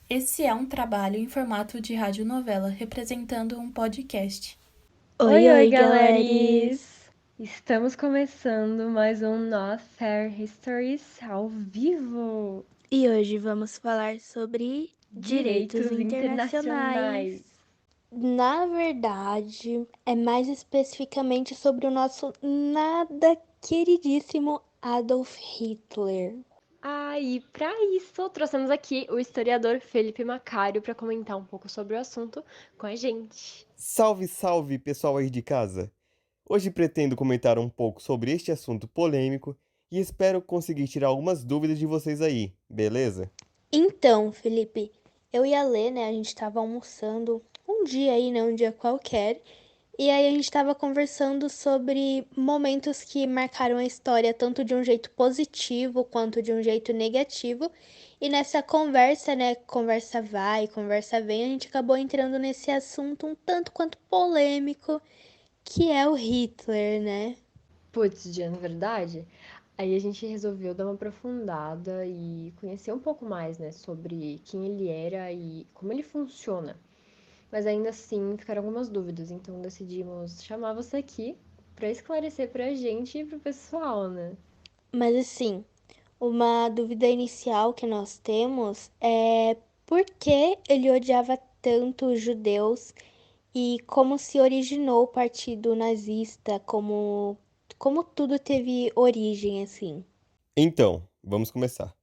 Esse é um trabalho em formato de radionovela, representando um podcast. Oi, Oi, galeries! galeries! Estamos começando mais um Not Fair Histories ao vivo! E hoje vamos falar sobre direitos Direitos internacionais. internacionais. Na verdade, é mais especificamente sobre o nosso nada queridíssimo Adolf Hitler. E para isso, trouxemos aqui o historiador Felipe Macário para comentar um pouco sobre o assunto com a gente. Salve, salve, pessoal aí de casa! Hoje pretendo comentar um pouco sobre este assunto polêmico e espero conseguir tirar algumas dúvidas de vocês aí, beleza? Então, Felipe, eu e a Lê, né, a gente estava almoçando um dia aí, né, um dia qualquer, e aí a gente estava conversando sobre momentos que marcaram a história tanto de um jeito positivo quanto de um jeito negativo. E nessa conversa, né, conversa vai, conversa vem, a gente acabou entrando nesse assunto um tanto quanto polêmico, que é o Hitler, né? Putz, Diana, verdade? Aí a gente resolveu dar uma aprofundada e conhecer um pouco mais, né, sobre quem ele era e como ele funciona. Mas ainda assim ficaram algumas dúvidas, então decidimos chamar você aqui para esclarecer pra gente e pro pessoal, né? Mas assim, uma dúvida inicial que nós temos é por que ele odiava tanto os judeus e como se originou o partido nazista, como tudo teve origem assim. Então, vamos começar.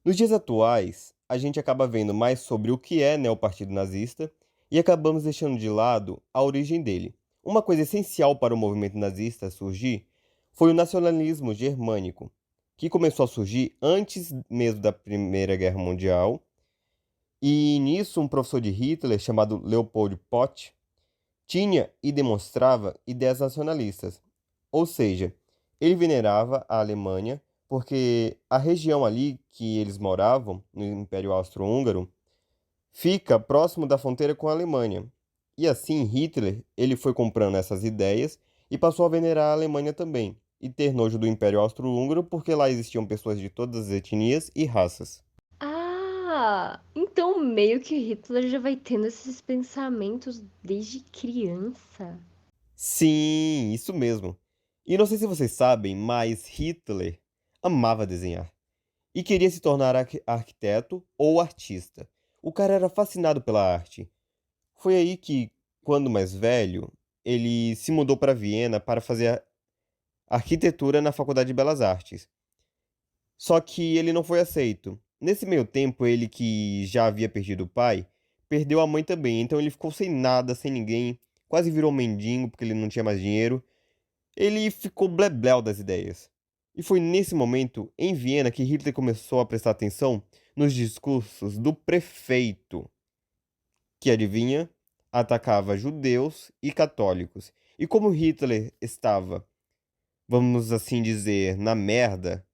Nos dias atuais, a gente acaba vendo mais sobre o que é, né, o Partido Nazista e acabamos deixando de lado a origem dele. Uma coisa essencial para o movimento nazista surgir foi o nacionalismo germânico, que começou a surgir antes mesmo da Primeira Guerra Mundial. E nisso, um professor de Hitler, chamado Leopold Pott, tinha e demonstrava ideias nacionalistas. Ou seja, ele venerava a Alemanha porque a região ali que eles moravam, no Império Austro-Húngaro, fica próximo da fronteira com a Alemanha. E assim, Hitler, ele foi comprando essas ideias e passou a venerar a Alemanha também, e ter nojo do Império Austro-Húngaro porque lá existiam pessoas de todas as etnias e raças. Então meio que Hitler já vai tendo esses pensamentos desde criança. Sim, isso mesmo. E não sei se vocês sabem, mas Hitler amava desenhar e queria se tornar arquiteto ou artista. O cara era fascinado pela arte. Foi aí que, quando mais velho, ele se mudou para Viena para fazer arquitetura na Faculdade de Belas Artes. Só que ele não foi aceito. Nesse meio tempo, ele que já havia perdido o pai, perdeu a mãe também, então ele ficou sem nada, sem ninguém, quase virou mendigo porque ele não tinha mais dinheiro. Ele ficou blebleu das ideias. E foi nesse momento, em Viena, que Hitler começou a prestar atenção nos discursos do prefeito, que adivinha, atacava judeus e católicos. E como Hitler estava, vamos assim dizer, na merda,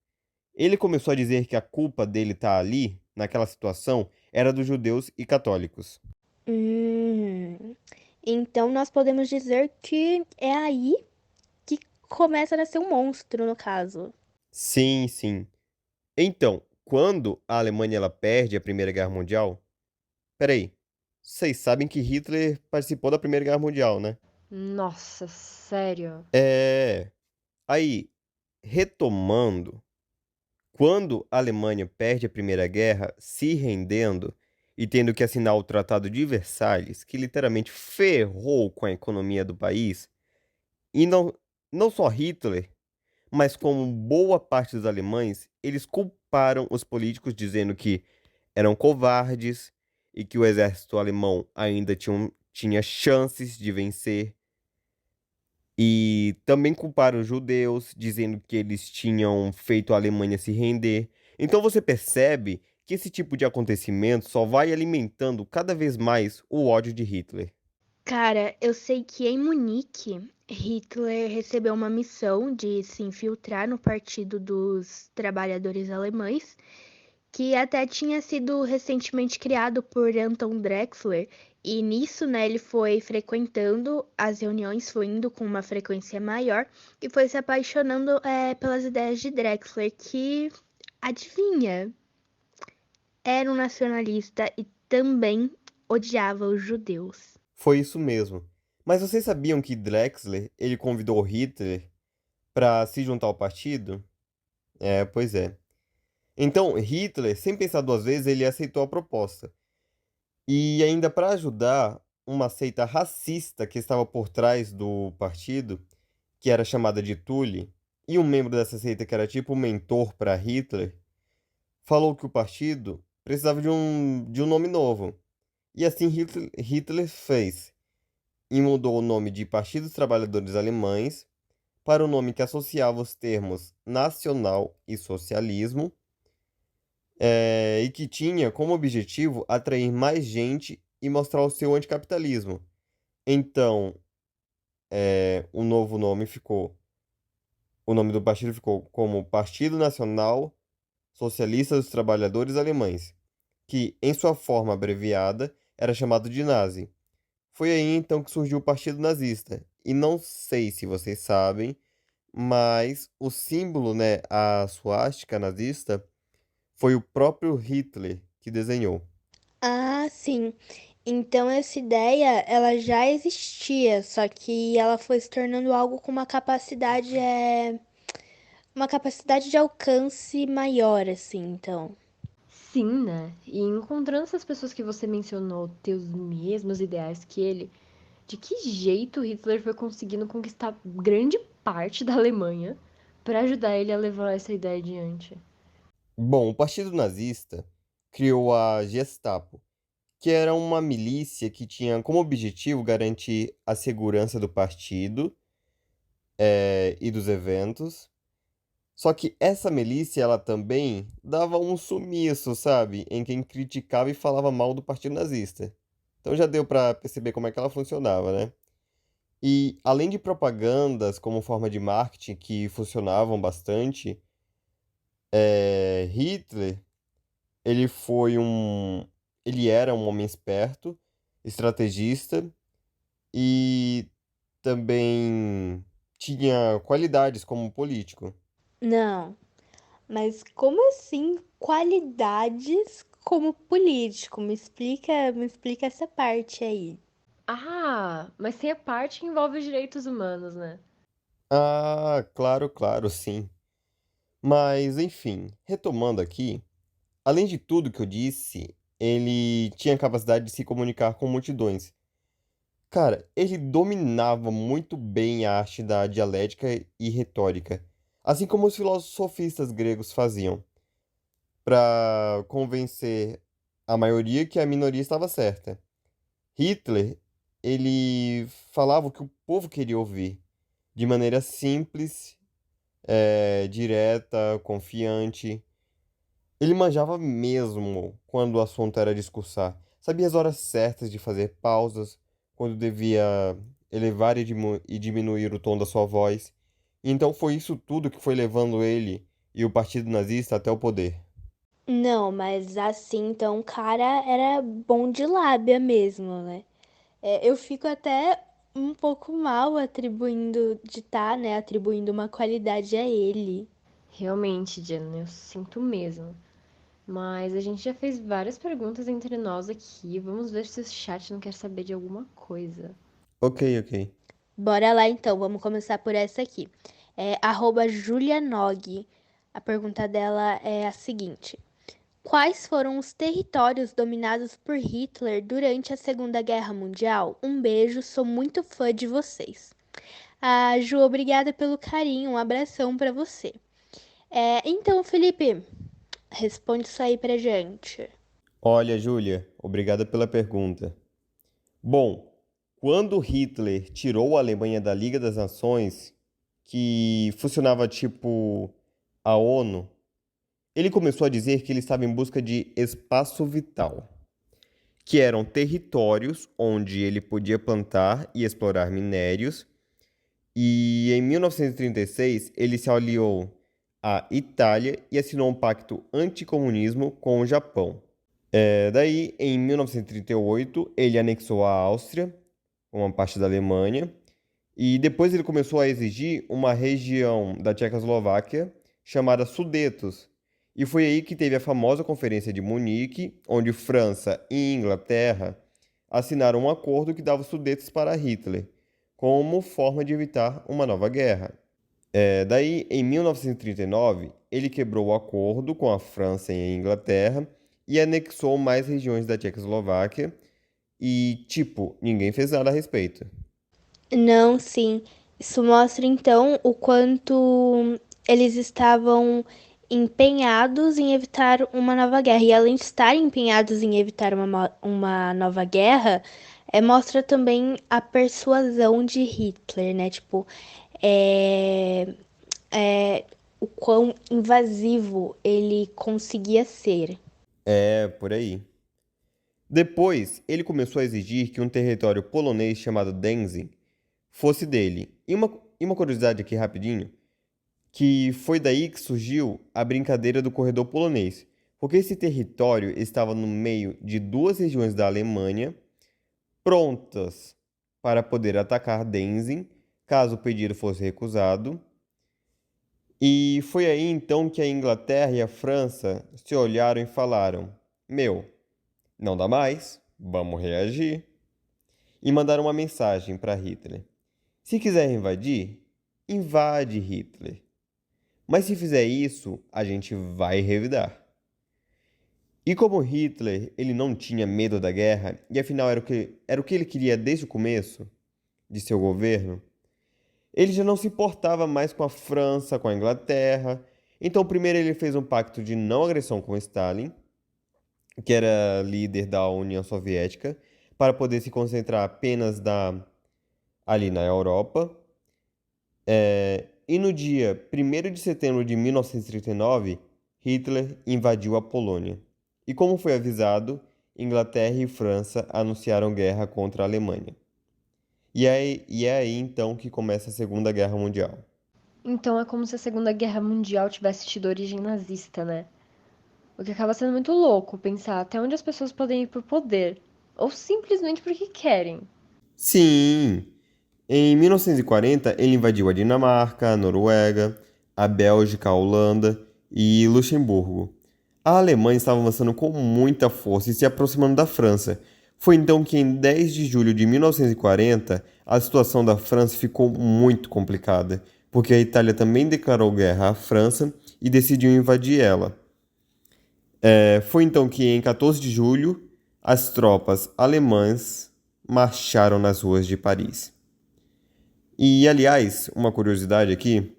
ele começou a dizer que a culpa dele estar ali, naquela situação, era dos judeus e católicos. Hum, então nós podemos dizer que é aí que começa a nascer um monstro, no caso. Sim, sim. Então, quando a Alemanha ela perde a Primeira Guerra Mundial, peraí, vocês sabem que Hitler participou da Primeira Guerra Mundial, né? Nossa, sério? É. Aí, retomando, quando a Alemanha perde a Primeira Guerra, se rendendo e tendo que assinar o Tratado de Versalhes, que literalmente ferrou com a economia do país, e não só Hitler, mas como boa parte dos alemães, eles culparam os políticos dizendo que eram covardes e que o exército alemão ainda tinha chances de vencer. E também culparam os judeus, dizendo que eles tinham feito a Alemanha se render. Então você percebe que esse tipo de acontecimento só vai alimentando cada vez mais o ódio de Hitler. Cara, eu sei que em Munique, Hitler recebeu uma missão de se infiltrar no Partido dos Trabalhadores Alemães, que até tinha sido recentemente criado por Anton Drexler, e nisso, né, ele foi frequentando as reuniões, foi indo com uma frequência maior e foi se apaixonando pelas ideias de Drexler, que, adivinha, era um nacionalista e também odiava os judeus. Foi isso mesmo. Mas vocês sabiam que Drexler, ele convidou Hitler para se juntar ao partido? Pois é. Então, Hitler, sem pensar duas vezes, ele aceitou a proposta. E ainda para ajudar uma seita racista que estava por trás do partido, que era chamada de Thule, e um membro dessa seita que era tipo um mentor para Hitler, falou que o partido precisava de um nome novo. E assim Hitler fez, e mudou o nome de Partido dos Trabalhadores Alemães para o nome que associava os termos nacional e socialismo, e que tinha como objetivo atrair mais gente e mostrar o seu anticapitalismo. Então, o novo nome ficou, o nome do partido ficou como Partido Nacional Socialista dos Trabalhadores Alemães, que, em sua forma abreviada, era chamado de Nazi. Foi aí então que surgiu o Partido Nazista. E não sei se vocês sabem, mas o símbolo, né, a suástica nazista, foi o próprio Hitler que desenhou. Ah, sim. Então essa ideia, ela já existia, só que ela foi se tornando algo com uma capacidade de alcance maior, assim, então. Sim, né? E encontrando essas pessoas que você mencionou ter os mesmos ideais que ele, de que jeito Hitler foi conseguindo conquistar grande parte da Alemanha para ajudar ele a levar essa ideia adiante? Bom, o Partido Nazista criou a Gestapo, que era uma milícia que tinha como objetivo garantir a segurança do partido, e dos eventos. Só que essa milícia, ela também dava um sumiço, sabe, em quem criticava e falava mal do Partido Nazista. Então já deu pra perceber como é que ela funcionava, né? E além de propagandas como forma de marketing que funcionavam bastante, Hitler, ele foi um, ele era um homem esperto, estrategista e também tinha qualidades como político. Não, mas como assim qualidades como político? Me explica essa parte aí. Ah, mas tem a parte que envolve os direitos humanos, né? Ah, claro, claro, sim. Mas, enfim, retomando aqui, além de tudo que eu disse, ele tinha a capacidade de se comunicar com multidões. Cara, ele dominava muito bem a arte da dialética e retórica, assim como os filósofos sofistas gregos faziam, para convencer a maioria que a minoria estava certa. Hitler, ele falava o que o povo queria ouvir, de maneira simples, direta, confiante. Ele manjava mesmo quando o assunto era discursar. Sabia as horas certas de fazer pausas, quando devia elevar e diminuir o tom da sua voz. E então foi isso tudo que foi levando ele e o Partido Nazista até o poder. Não, mas assim, então o cara era bom de lábia mesmo, né? Eu fico até um pouco mal né, atribuindo uma qualidade a ele. Realmente, Diana, eu sinto mesmo. Mas a gente já fez várias perguntas entre nós aqui. Vamos ver se o chat não quer saber de alguma coisa. Ok, ok. Bora lá então, vamos começar por essa aqui. @julianog. A pergunta dela é a seguinte: quais foram os territórios dominados por Hitler durante a Segunda Guerra Mundial? Um beijo, sou muito fã de vocês. Ah, Ju, obrigada pelo carinho, um abração pra você. Então, Felipe, responde isso aí pra gente. Olha, Júlia, obrigada pela pergunta. Bom, quando Hitler tirou a Alemanha da Liga das Nações, que funcionava tipo a ONU, ele começou a dizer que ele estava em busca de espaço vital, que eram territórios onde ele podia plantar e explorar minérios, e em 1936 ele se aliou à Itália e assinou um pacto anticomunismo com o Japão. Daí, em 1938, ele anexou a Áustria, uma parte da Alemanha, e depois ele começou a exigir uma região da Tchecoslováquia chamada Sudetos. E foi aí que teve a famosa Conferência de Munique, onde França e Inglaterra assinaram um acordo que dava os Sudetos para Hitler, como forma de evitar uma nova guerra. Daí, em 1939, ele quebrou o acordo com a França e a Inglaterra e anexou mais regiões da Tchecoslováquia e, tipo, ninguém fez nada a respeito. Não, sim. Isso mostra então o quanto eles estavam empenhados em evitar uma nova guerra. E além de estarem empenhados em evitar uma nova guerra, mostra também a persuasão de Hitler, né? Tipo, é, o quão invasivo ele conseguia ser. É, por aí. Depois, ele começou a exigir que um território polonês chamado Danzig fosse dele. E uma curiosidade aqui rapidinho, que foi daí que surgiu a brincadeira do corredor polonês, porque esse território estava no meio de duas regiões da Alemanha, prontas para poder atacar Danzig, caso o pedido fosse recusado. E foi aí então que a Inglaterra e a França se olharam e falaram: Meu, não dá mais, vamos reagir. E mandaram uma mensagem para Hitler: Se quiser invadir, invade, Hitler. Mas se fizer isso, a gente vai revidar. E como Hitler, ele não tinha medo da guerra, e afinal era o que ele queria desde o começo de seu governo, ele já não se importava mais com a França, com a Inglaterra. Então, primeiro ele fez um pacto de não agressão com Stalin, que era líder da União Soviética, para poder se concentrar apenas ali na Europa. E no dia 1º de setembro de 1939, Hitler invadiu a Polônia. E como foi avisado, Inglaterra e França anunciaram guerra contra a Alemanha. E é aí então que começa a Segunda Guerra Mundial. Então é como se a Segunda Guerra Mundial tivesse tido origem nazista, né? O que acaba sendo muito louco pensar até onde as pessoas podem ir por poder, ou simplesmente porque querem. Sim! Em 1940, ele invadiu a Dinamarca, a Noruega, a Bélgica, a Holanda e Luxemburgo. A Alemanha estava avançando com muita força e se aproximando da França. Foi então que, em 10 de julho de 1940, a situação da França ficou muito complicada, porque a Itália também declarou guerra à França e decidiu invadir ela. Foi então que, em 14 de julho, as tropas alemãs marcharam nas ruas de Paris. E, aliás, uma curiosidade aqui,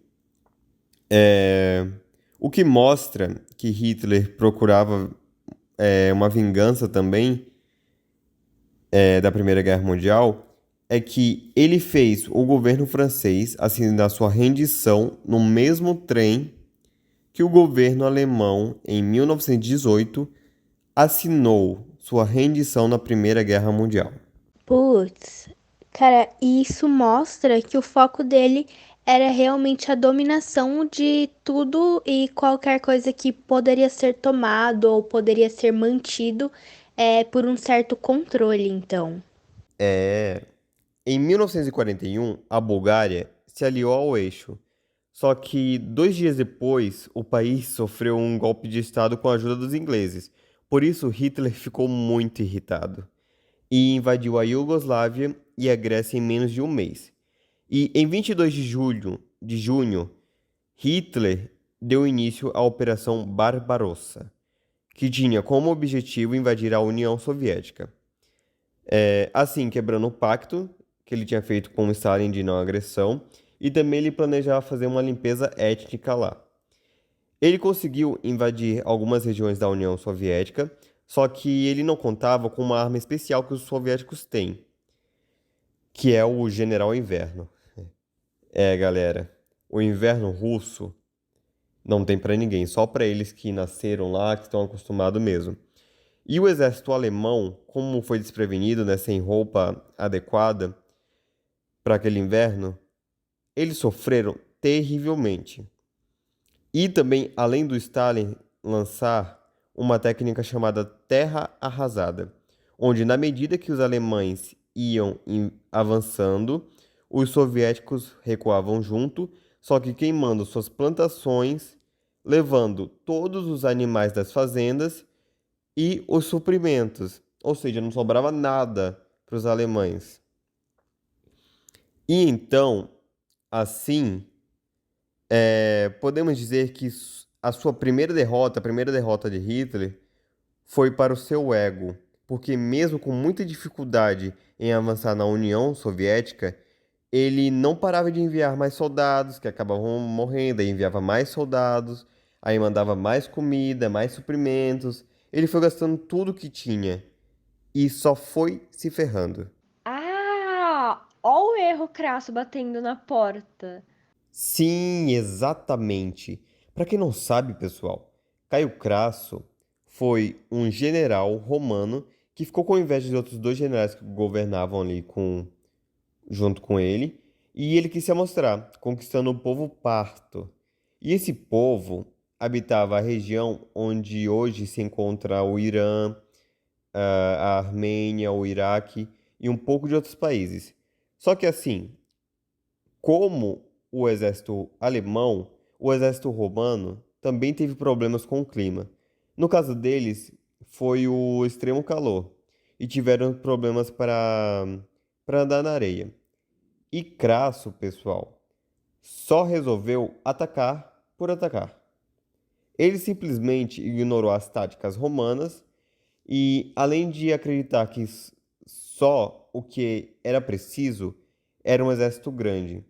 o que mostra que Hitler procurava uma vingança também da Primeira Guerra Mundial é que ele fez o governo francês assinar sua rendição no mesmo trem que o governo alemão, em 1918, assinou sua rendição na Primeira Guerra Mundial. Putz, cara, e isso mostra que o foco dele era realmente a dominação de tudo e qualquer coisa que poderia ser tomado ou poderia ser mantido por um certo controle, então. Em 1941, a Bulgária se aliou ao Eixo. Só que 2 dias depois, o país sofreu um golpe de Estado com a ajuda dos ingleses. Por isso, Hitler ficou muito irritado e invadiu a Iugoslávia e a Grécia em menos de um mês. E em 22 de junho, Hitler deu início à Operação Barbarossa, que tinha como objetivo invadir a União Soviética. Assim, quebrando o pacto que ele tinha feito com Stalin de não agressão, e também ele planejava fazer uma limpeza étnica lá. Ele conseguiu invadir algumas regiões da União Soviética, só que ele não contava com uma arma especial que os soviéticos têm, que é o General Inverno. Galera, o inverno russo não tem pra ninguém, só pra eles que nasceram lá, que estão acostumados mesmo. E o exército alemão, como foi desprevenido, né, sem roupa adequada para aquele inverno, eles sofreram terrivelmente. E também, além do Stalin lançar uma técnica chamada terra arrasada, onde na medida que os alemães iam avançando, os soviéticos recuavam junto, só que queimando suas plantações levando todos os animais das fazendas e os suprimentos, ou seja, não sobrava nada para os alemães. E então, assim, podemos dizer que a sua a primeira derrota de Hitler, foi para o seu ego, porque mesmo com muita dificuldade em avançar na União Soviética, ele não parava de enviar mais soldados, que acabavam morrendo, aí enviava mais soldados, aí mandava mais comida, mais suprimentos. Ele foi gastando tudo que tinha e só foi se ferrando. Ah, ó o erro crasso batendo na porta. Sim, exatamente. Para quem não sabe, pessoal, Caio Crasso foi um general romano que ficou com inveja de outros dois generais que governavam ali junto com ele, e ele quis se amostrar, conquistando o povo parto. E esse povo habitava a região onde hoje se encontra o Irã, a Armênia, o Iraque e um pouco de outros países. Só que assim, como o exército alemão, o exército romano também teve problemas com o clima. No caso deles, foi o extremo calor e tiveram problemas para andar na areia. E Crasso, pessoal, só resolveu atacar por atacar. Ele simplesmente ignorou as táticas romanas e, além de acreditar que só o que era preciso era um exército grande.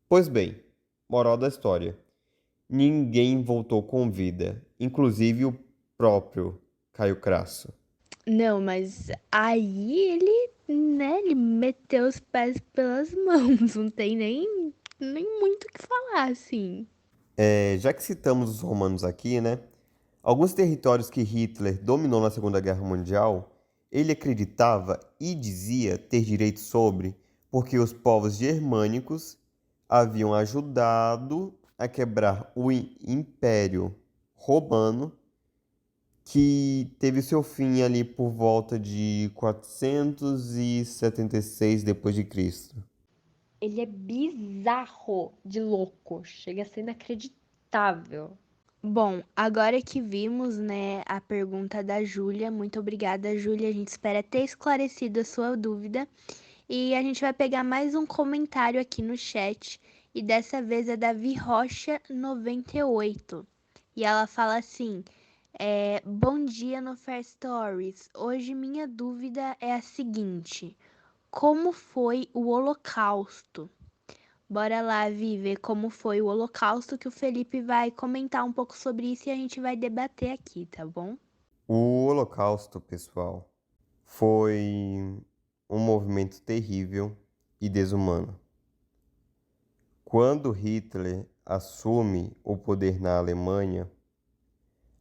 Pois bem, moral da história: ninguém voltou com vida, inclusive o próprio Caio Crasso. Não, mas aí ele meteu os pés pelas mãos, não tem nem muito o que falar, assim. Já que citamos os romanos aqui, né? Alguns territórios que Hitler dominou na Segunda Guerra Mundial, ele acreditava e dizia ter direito sobre, porque os povos germânicos haviam ajudado a quebrar o Império Romano, que teve seu fim ali por volta de 476 depois de Cristo. Ele é bizarro de louco. Chega a ser inacreditável. Bom, agora que vimos, né, a pergunta da Júlia, muito obrigada, Júlia. A gente espera ter esclarecido a sua dúvida. E a gente vai pegar mais um comentário aqui no chat. E dessa vez é da Vi Rocha 98. E ela fala assim: bom dia no Fair Stories. Hoje minha dúvida é a seguinte: como foi o Holocausto? Bora lá, Vi, ver como foi o Holocausto, que o Felipe vai comentar um pouco sobre isso e a gente vai debater aqui, tá bom? O Holocausto, pessoal, foi um movimento terrível e desumano. Quando Hitler assume o poder na Alemanha,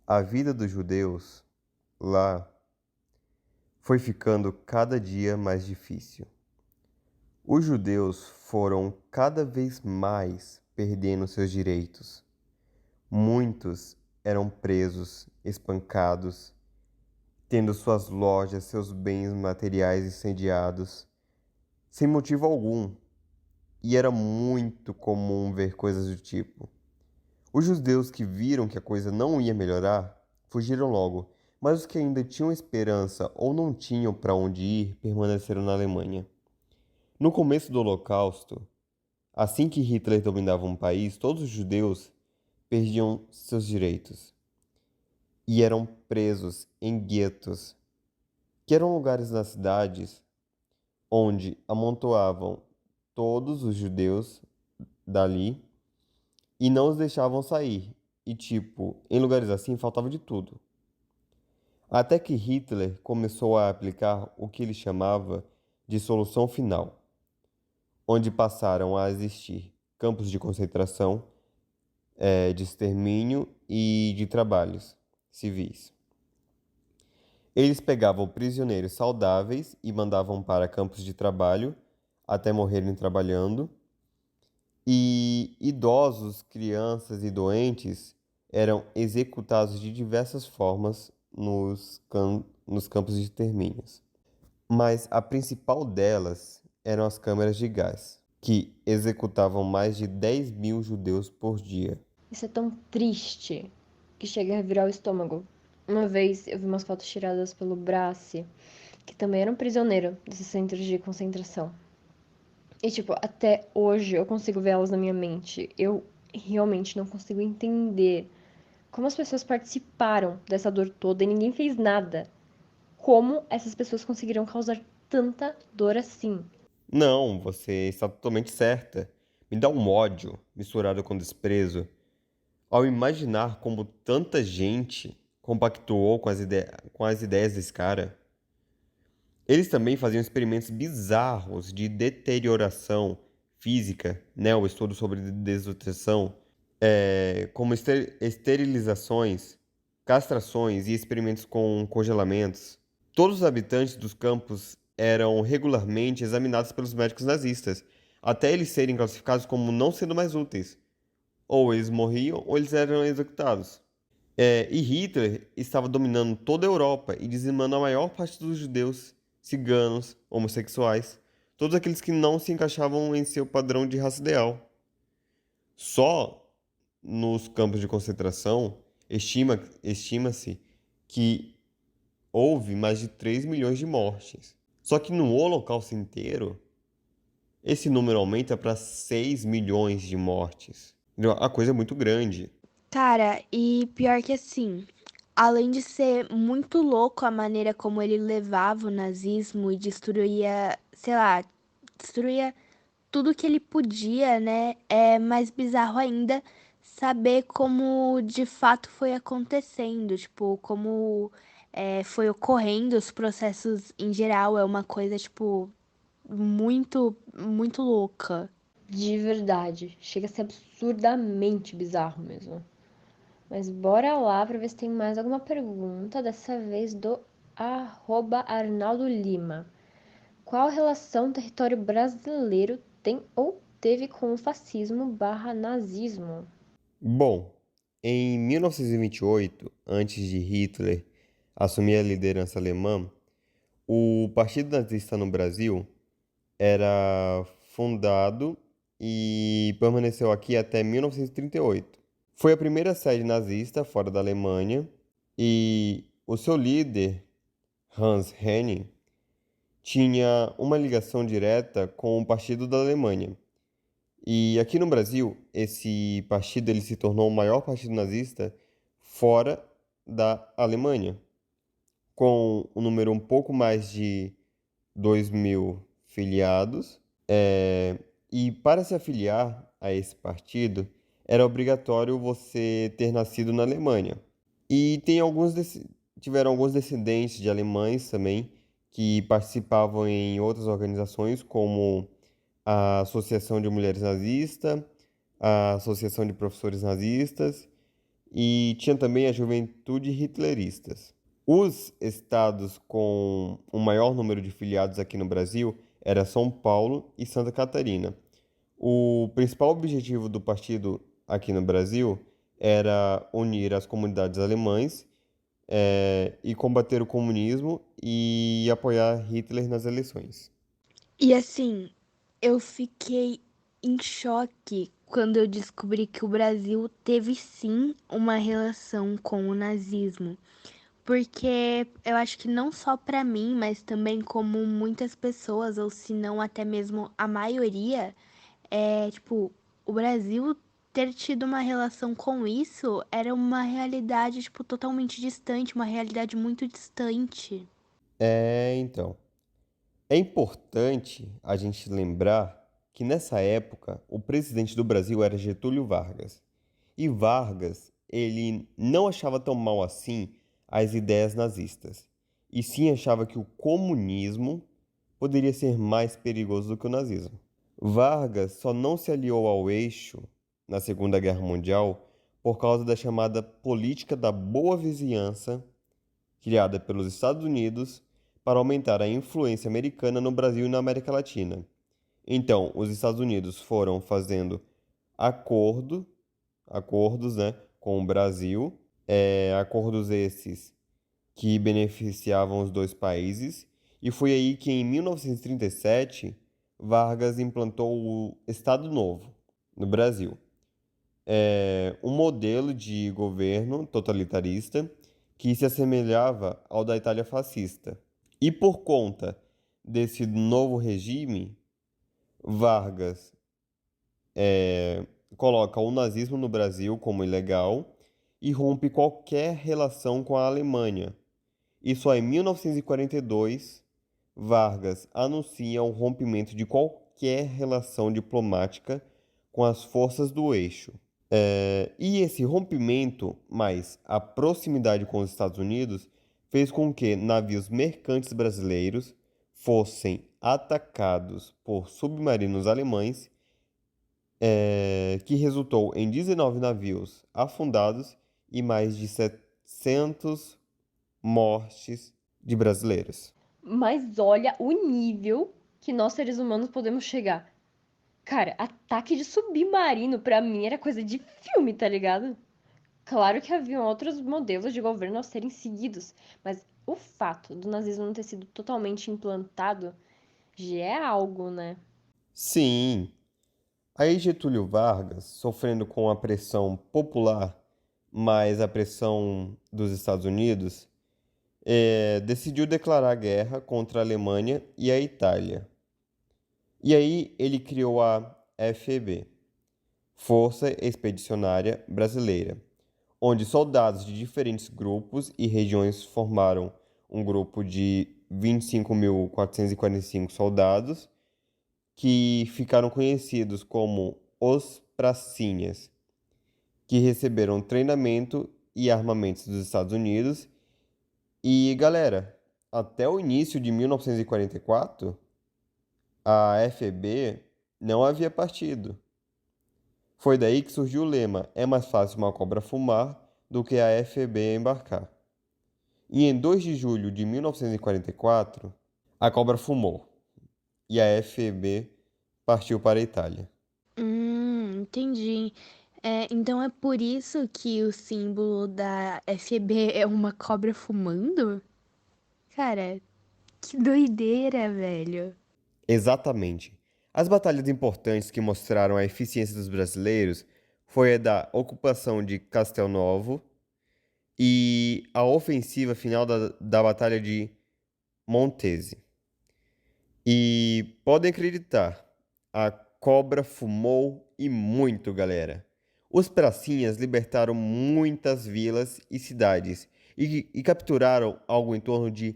a vida dos judeus lá foi ficando cada dia mais difícil. Os judeus foram cada vez mais perdendo seus direitos. Muitos eram presos, espancados, tendo suas lojas, seus bens materiais incendiados, sem motivo algum. E era muito comum ver coisas do tipo. Os judeus que viram que a coisa não ia melhorar fugiram logo, mas os que ainda tinham esperança ou não tinham para onde ir permaneceram na Alemanha. No começo do Holocausto, assim que Hitler dominava um país, todos os judeus perdiam seus direitos e eram presos em guetos, que eram lugares nas cidades onde amontoavam todos os judeus dali e não os deixavam sair. E, tipo, em lugares assim faltava de tudo. Até que Hitler começou a aplicar o que ele chamava de solução final, onde passaram a existir campos de concentração, de extermínio e de trabalhos civis. Eles pegavam prisioneiros saudáveis e mandavam para campos de trabalho até morrerem trabalhando. E idosos, crianças e doentes eram executados de diversas formas nos campos de extermínios. Mas a principal delas eram as câmeras de gás, que executavam mais de 10.000 judeus por dia. Isso é tão triste que chega a virar o estômago. Uma vez eu vi umas fotos tiradas pelo Brassi, que também era um prisioneiro desses centros de concentração. E, tipo, até hoje eu consigo ver elas na minha mente. Eu realmente não consigo entender como as pessoas participaram dessa dor toda e ninguém fez nada. Como essas pessoas conseguiram causar tanta dor assim? Não, você está totalmente certa. Me dá um ódio misturado com desprezo ao imaginar como tanta gente compactuou com as ideias desse cara. Eles também faziam experimentos bizarros de deterioração física, né? O estudo sobre desnutrição, como esterilizações, castrações e experimentos com congelamentos. Todos os habitantes dos campos eram regularmente examinados pelos médicos nazistas, até eles serem classificados como não sendo mais úteis. Ou eles morriam ou eles eram executados. E Hitler estava dominando toda a Europa e dizimando a maior parte dos judeus, ciganos, homossexuais, todos aqueles que não se encaixavam em seu padrão de raça ideal. Só nos campos de concentração estima-se que houve mais de 3 milhões de mortes. Só que no Holocausto inteiro, esse número aumenta para 6 milhões de mortes. Entendeu? A coisa é muito grande. Cara, e pior que assim, além de ser muito louco a maneira como ele levava o nazismo e destruía, sei lá, destruía tudo que ele podia, né? É mais bizarro ainda saber como de fato foi acontecendo, tipo, como foi ocorrendo os processos em geral. É uma coisa, tipo, muito, muito louca. De verdade. Chega a ser absurdamente bizarro mesmo. Mas bora lá pra ver se tem mais alguma pergunta, dessa vez do @Arnaldo Lima. Qual relação o território brasileiro tem ou teve com o fascismo barra nazismo? Bom, em 1928, antes de Hitler assumir a liderança alemã, o Partido Nazista no Brasil era fundado e permaneceu aqui até 1938. Foi a primeira sede nazista fora da Alemanha e o seu líder, Hans Henning, tinha uma ligação direta com o Partido da Alemanha. E aqui no Brasil, esse partido ele se tornou o maior partido nazista fora da Alemanha, com um número um pouco mais de 2.000 filiados. E para se afiliar a esse partido, era obrigatório você ter nascido na Alemanha. E tiveram alguns descendentes de alemães também que participavam em outras organizações, como a Associação de Mulheres Nazista, a Associação de Professores Nazistas e tinha também a Juventude Hitleristas. Os estados com o maior número de filiados aqui no Brasil era São Paulo e Santa Catarina. O principal objetivo do partido aqui no Brasil era unir as comunidades alemãs, e combater o comunismo e apoiar Hitler nas eleições. E assim, eu fiquei em choque quando eu descobri que o Brasil teve sim uma relação com o nazismo. Porque eu acho que não só pra mim, mas também como muitas pessoas, ou se não até mesmo a maioria, tipo, o Brasil ter tido uma relação com isso era uma realidade, tipo, totalmente distante, uma realidade muito distante. Então, é importante a gente lembrar que nessa época o presidente do Brasil era Getúlio Vargas. E Vargas, ele não achava tão mal assim as ideias nazistas, e sim achava que o comunismo poderia ser mais perigoso do que o nazismo. Vargas só não se aliou ao eixo na Segunda Guerra Mundial por causa da chamada política da boa vizinhança, criada pelos Estados Unidos para aumentar a influência americana no Brasil e na América Latina. Então, os Estados Unidos foram fazendo acordo, acordos, né, com o Brasil, acordos esses que beneficiavam os dois países, e foi aí que em 1937 Vargas implantou o Estado Novo no Brasil. um modelo de governo totalitarista que se assemelhava ao da Itália fascista. E por conta desse novo regime, Vargas coloca o nazismo no Brasil como ilegal e rompe qualquer relação com a Alemanha. E só em 1942, Vargas anuncia o rompimento de qualquer relação diplomática com as forças do eixo. E esse rompimento, mais a proximidade com os Estados Unidos, fez com que navios mercantes brasileiros fossem atacados por submarinos alemães, que resultou em 19 navios afundados e mais de 700 mortes de brasileiros. Mas olha o nível que nós seres humanos podemos chegar. Cara, ataque de submarino pra mim era coisa de filme, tá ligado? Claro que haviam outros modelos de governo a serem seguidos, mas o fato do nazismo não ter sido totalmente implantado já é algo, né? Sim, aí Getúlio Vargas, sofrendo com a pressão popular, mais a pressão dos Estados Unidos, decidiu declarar guerra contra a Alemanha e a Itália. E aí ele criou a FEB, Força Expedicionária Brasileira, onde soldados de diferentes grupos e regiões formaram um grupo de 25.445 soldados que ficaram conhecidos como os Pracinhas, que receberam treinamento e armamentos dos Estados Unidos. E galera, até o início de 1944, a FEB não havia partido. Foi daí que surgiu o lema: é mais fácil uma cobra fumar do que a FEB embarcar. E em 2 de julho de 1944, a cobra fumou e a FEB partiu para a Itália. Entendi. Então é por isso que o símbolo da FEB é uma cobra fumando? Cara, que doideira, velho. Exatamente. As batalhas importantes que mostraram a eficiência dos brasileiros foi a da ocupação de Castelnovo e a ofensiva final da Batalha de Montese. E podem acreditar, a cobra fumou e muito, galera. Os pracinhas libertaram muitas vilas e cidades e capturaram algo em torno de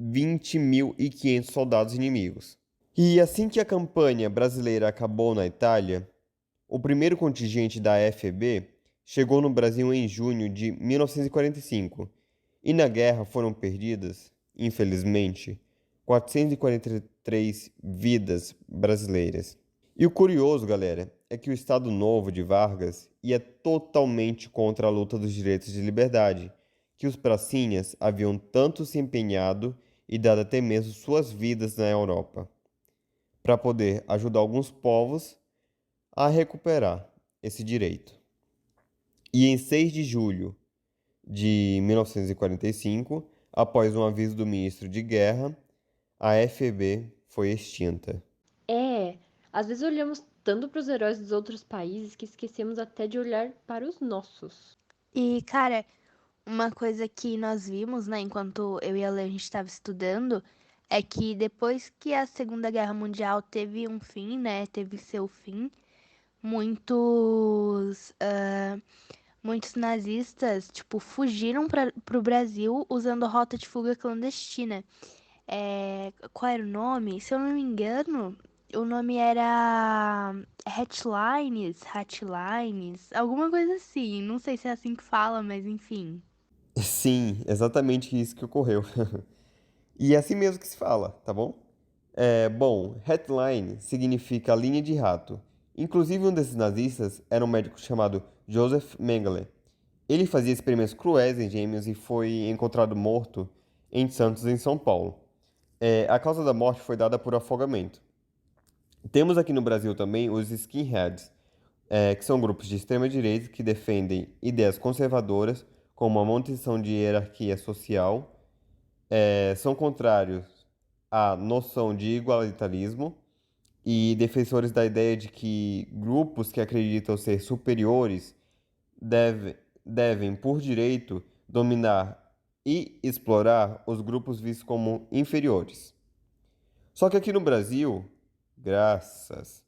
20.500 soldados inimigos. E assim que a campanha brasileira acabou na Itália, o primeiro contingente da FEB chegou no Brasil em junho de 1945 e na guerra foram perdidas, infelizmente, 443 vidas brasileiras. E o curioso, galera, é que o Estado Novo de Vargas ia totalmente contra a luta dos direitos de liberdade, que os pracinhas haviam tanto se empenhado e dado até mesmo suas vidas na Europa, para poder ajudar alguns povos a recuperar esse direito. E em 6 de julho de 1945, após um aviso do ministro de Guerra, a FEB foi extinta. Às vezes olhamos tanto para os heróis dos outros países que esquecemos até de olhar para os nossos. E, cara, uma coisa que nós vimos, né, enquanto eu e a Lê a gente estava estudando, é que depois que a Segunda Guerra Mundial teve um fim, né, teve seu fim, muitos, muitos nazistas, tipo, fugiram pro Brasil usando rota de fuga clandestina. Qual era o nome? Se eu não me engano, o nome era Hatlines, alguma coisa assim. Não sei se é assim que fala, mas enfim. Sim, exatamente isso que ocorreu. E é assim mesmo que se fala, tá bom? Bom, headline significa linha de rato. Inclusive, um desses nazistas era um médico chamado Joseph Mengele. Ele fazia experimentos cruéis em gêmeos e foi encontrado morto em Santos, em São Paulo. A causa da morte foi dada por afogamento. Temos aqui no Brasil também os skinheads, que são grupos de extrema-direita que defendem ideias conservadoras, como a manutenção de hierarquia social, são contrários à noção de igualitarismo e defensores da ideia de que grupos que acreditam ser superiores devem, por direito, dominar e explorar os grupos vistos como inferiores. Só que aqui no Brasil, graças,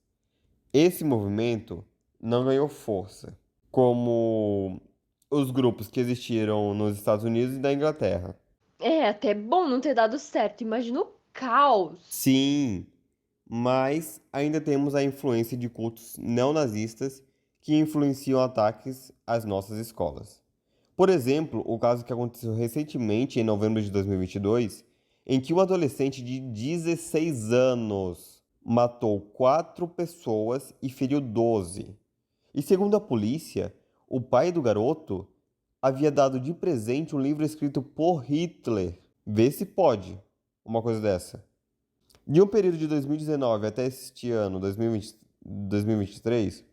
esse movimento não ganhou força, como os grupos que existiram nos Estados Unidos e na Inglaterra. É até bom não ter dado certo. Imagina o caos. Sim, mas ainda temos a influência de cultos neonazistas que influenciam ataques às nossas escolas. Por exemplo, o caso que aconteceu recentemente, em novembro de 2022, em que um adolescente de 16 anos matou 4 pessoas e feriu 12. E segundo a polícia, o pai do garoto havia dado de presente um livro escrito por Hitler. Vê se pode uma coisa dessa. De um período de 2019 até este ano, 2023,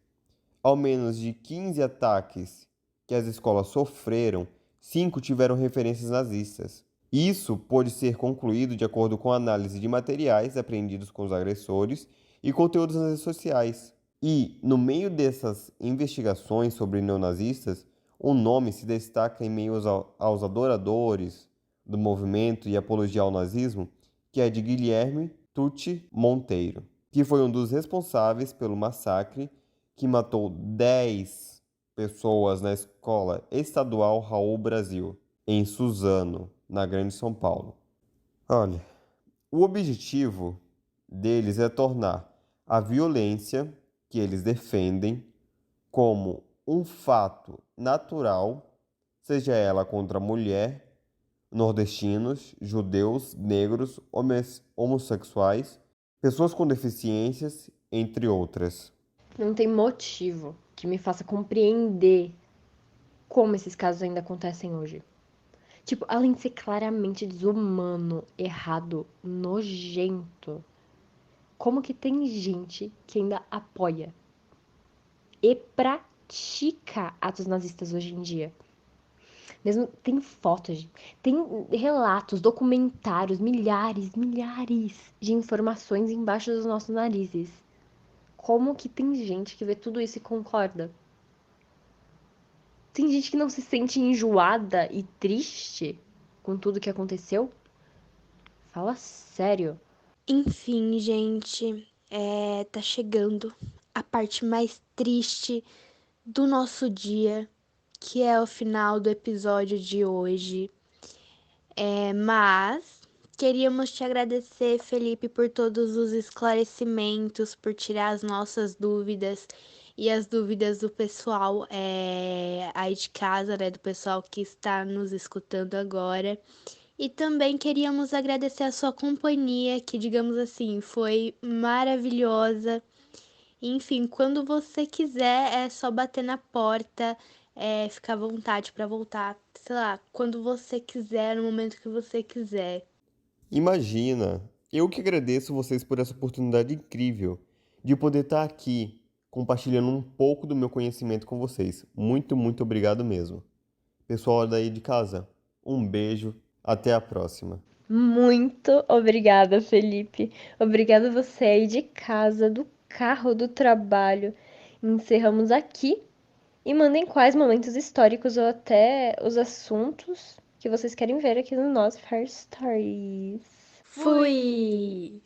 ao menos de 15 ataques que as escolas sofreram, 5 tiveram referências nazistas. Isso pôde ser concluído de acordo com a análise de materiais apreendidos com os agressores e conteúdos nas redes sociais. E, no meio dessas investigações sobre neonazistas, um nome se destaca em meio aos adoradores do movimento e apologia ao nazismo, que é de Guilherme Tucci Monteiro, que foi um dos responsáveis pelo massacre que matou 10 pessoas na escola estadual Raul Brasil, em Suzano, na Grande São Paulo. Olha, o objetivo deles é tornar a violência que eles defendem como um fato natural, seja ela contra a mulher, nordestinos, judeus, negros, homossexuais, pessoas com deficiências, entre outras. Não tem motivo que me faça compreender como esses casos ainda acontecem hoje. Tipo, além de ser claramente desumano, errado, nojento, como que tem gente que ainda apoia e pratica atos nazistas hoje em dia? Mesmo tem fotos, tem relatos, documentários, milhares de informações embaixo dos nossos narizes. Como que tem gente que vê tudo isso e concorda? Tem gente que não se sente enjoada e triste com tudo que aconteceu? Fala sério. Enfim, gente, tá chegando a parte mais triste do nosso dia, que é o final do episódio de hoje. Mas queríamos te agradecer, Felipe, por todos os esclarecimentos, por tirar as nossas dúvidas e as dúvidas do pessoal aí de casa, né? Do pessoal que está nos escutando agora. E também queríamos agradecer a sua companhia, que, digamos assim, foi maravilhosa. Enfim, quando você quiser, é só bater na porta, ficar à vontade para voltar, sei lá, quando você quiser, no momento que você quiser. Imagina, eu que agradeço vocês por essa oportunidade incrível de poder estar aqui compartilhando um pouco do meu conhecimento com vocês. Muito, muito obrigado mesmo. Pessoal daí de casa, um beijo, até a próxima. Muito obrigada, Felipe. Obrigada você aí de casa, do carro, do trabalho. Encerramos aqui e mandem quais momentos históricos ou até os assuntos que vocês querem ver aqui no nosso First Stories. Fui!